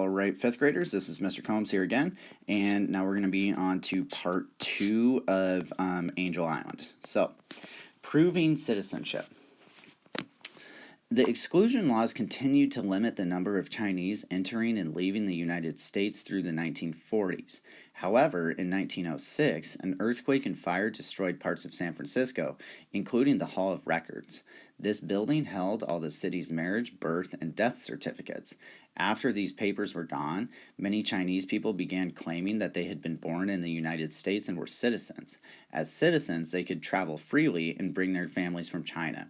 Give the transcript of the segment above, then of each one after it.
All right, fifth graders, this is Mr. Combs here again, and now we're going to be on to part 2 of Angel Island. So, proving citizenship. The exclusion laws continued to limit the number of Chinese entering and leaving the United States through the 1940s. However, in 1906, an earthquake and fire destroyed parts of San Francisco, including the Hall of Records. This building held all the city's marriage, birth, and death certificates. After these papers were gone, many Chinese people began claiming that they had been born in the United States and were citizens. As citizens, they could travel freely and bring their families from China.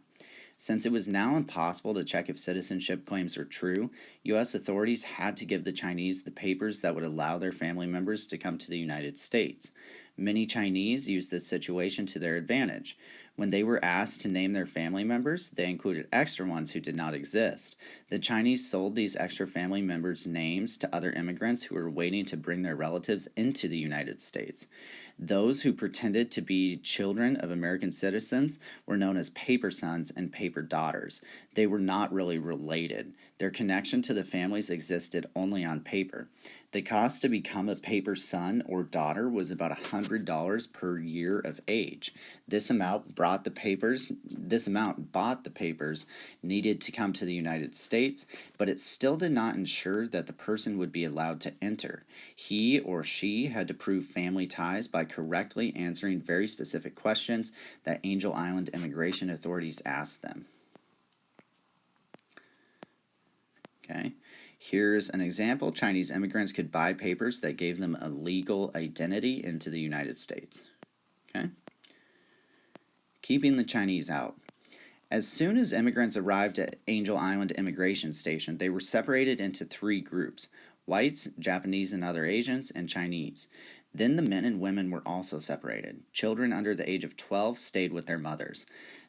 Since it was now impossible to check if citizenship claims were true, U.S. authorities had to give the Chinese the papers that would allow their family members to come to the United States. Many Chinese used this situation to their advantage. When they were asked to name their family members, they included extra ones who did not exist. The Chinese sold these extra family members' names to other immigrants who were waiting to bring their relatives into the United States. Those who pretended to be children of American citizens were known as paper sons and paper daughters. They were not really related. Their connection to the families existed only on paper. The cost to become a paper son or daughter was about $100 per year of age. This amount bought the papers needed to come to the United States, but it still did not ensure that the person would be allowed to enter. He or she had to prove family ties by correctly answering very specific questions that Angel Island immigration authorities asked them. Okay. Here's an example. Chinese immigrants could buy papers that gave them a legal identity into the United States. Okay? Keeping the Chinese out. As soon as immigrants arrived at Angel Island Immigration Station, they were separated into 3 groups: whites, Japanese and other Asians, and Chinese. Then the men and women were also separated. Children under the age of 12 stayed with their mothers.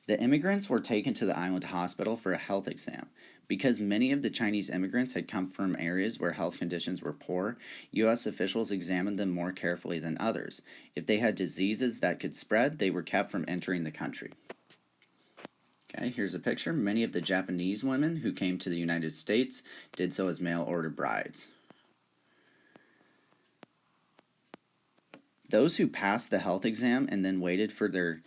The immigrants were taken to the island hospital for a health exam. Because many of the Chinese immigrants had come from areas where health conditions were poor, U.S. officials examined them more carefully than others. If they had diseases that could spread, they were kept from entering the country. Okay, here's a picture. Many of the Japanese women who came to the United States did so as mail-order brides. Those who passed the health exam waited for their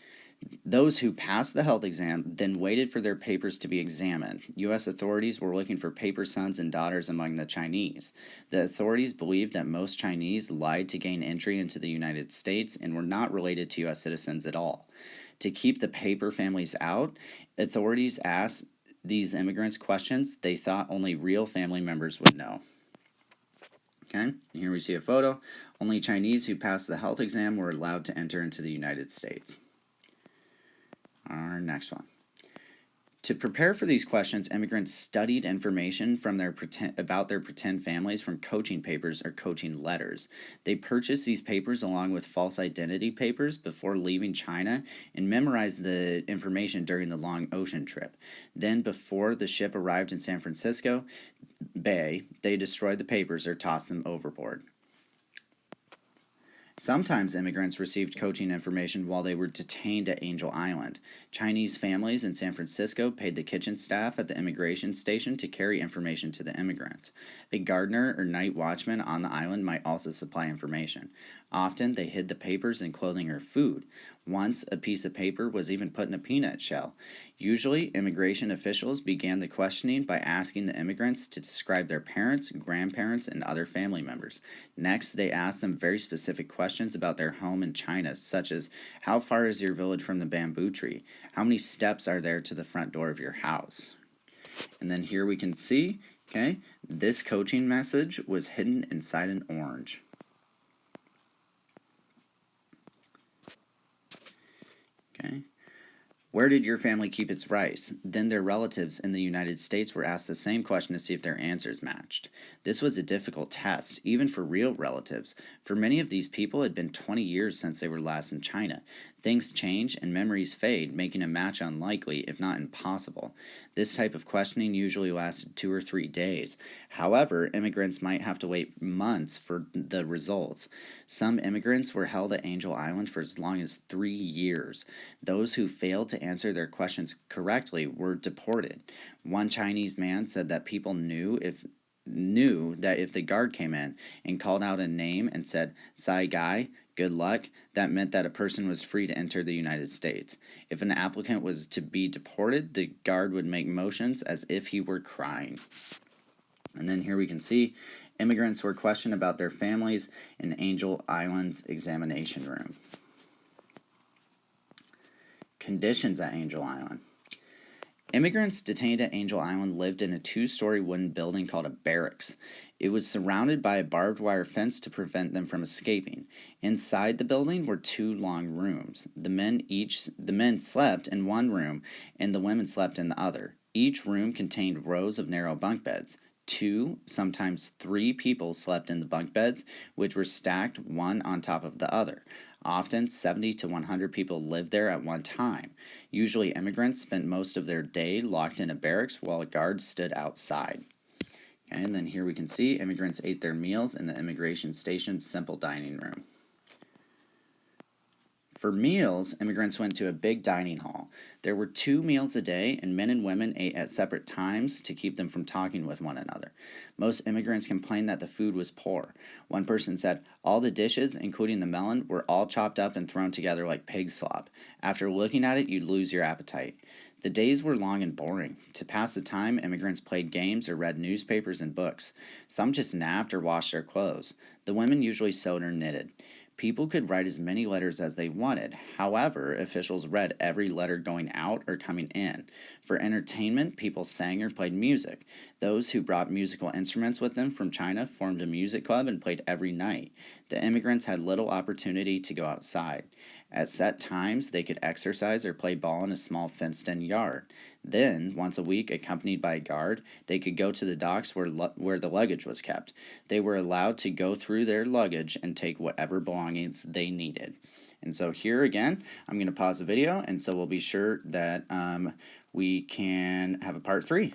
papers to be examined. U.S. authorities were looking for paper sons and daughters among the Chinese. The authorities believed that most Chinese lied to gain entry into the United States and were not related to U.S. citizens at all. To keep the paper families out, authorities asked these immigrants questions they thought only real family members would know. Okay, here we see a photo. Only Chinese who passed the health exam were allowed to enter into the United States. Our next one. To prepare for these questions, immigrants studied information from about their pretend families from coaching papers or coaching letters. They purchased these papers along with false identity papers before leaving China and memorized the information during the long ocean trip. Then, before the ship arrived in San Francisco Bay, they destroyed the papers or tossed them overboard. Sometimes immigrants received coaching information while they were detained at Angel Island. Chinese families in San Francisco paid the kitchen staff at the immigration station to carry information to the immigrants. A gardener or night watchman on the island might also supply information. Often, they hid the papers in clothing or food. Once, a piece of paper was even put in a peanut shell. Usually, immigration officials began the questioning by asking the immigrants to describe their parents, grandparents, and other family members. Next, they asked them very specific questions about their home in China, such as, how far is your village from the bamboo tree? How many steps are there to the front door of your house? And then here we can see, okay, this coaching message was hidden inside an orange. Okay. Where did your family keep its rice? Then their relatives in the United States were asked the same question to see if their answers matched. This was a difficult test, even for real relatives. For many of these people, it had been 20 years since they were last in China. Things change and memories fade, making a match unlikely, if not impossible. This type of questioning usually lasted 2 or 3 days. However, immigrants might have to wait months for the results. Some immigrants were held at Angel Island for as long as 3 years. Those who failed to answer their questions correctly were deported. One Chinese man said that people knew if knew that if the guard came in and called out a name and said, "Sai Guy, good luck," that meant that a person was free to enter the United States. If an applicant was to be deported, the guard would make motions as if he were crying. And then here we can see immigrants were questioned about their families in Angel Island's examination room. Conditions at Angel Island. Immigrants detained at Angel Island lived in a 2-story wooden building called a barracks. It was surrounded by a barbed wire fence to prevent them from escaping. Inside the building were 2 long rooms. The men slept in one room and the women slept in the other. Each room contained rows of narrow bunk beds. 2, sometimes 3 people slept in the bunk beds, which were stacked one on top of the other. Often, 70 to 100 people lived there at one time. Usually, immigrants spent most of their day locked in a barracks while guards stood outside. And then here we can see immigrants ate their meals in the immigration station's simple dining room. For meals, immigrants went to a big dining hall. There were 2 meals a day, and men and women ate at separate times to keep them from talking with one another. Most immigrants complained that the food was poor. One person said, "All the dishes, including the melon, were all chopped up and thrown together like pig slop. After looking at it, you'd lose your appetite." The days were long and boring. To pass the time, immigrants played games or read newspapers and books. Some just napped or washed their clothes. The women usually sewed or knitted. People could write as many letters as they wanted. However, officials read every letter going out or coming in. For entertainment, people sang or played music. Those who brought musical instruments with them from China formed a music club and played every night. The immigrants had little opportunity to go outside. At set times, they could exercise or play ball in a small fenced-in yard. Then, once a week, accompanied by a guard, they could go to the docks where the luggage was kept. They were allowed to go through their luggage and take whatever belongings they needed. And so here again, I'm going to pause the video, and so we'll be sure that we can have a part 3.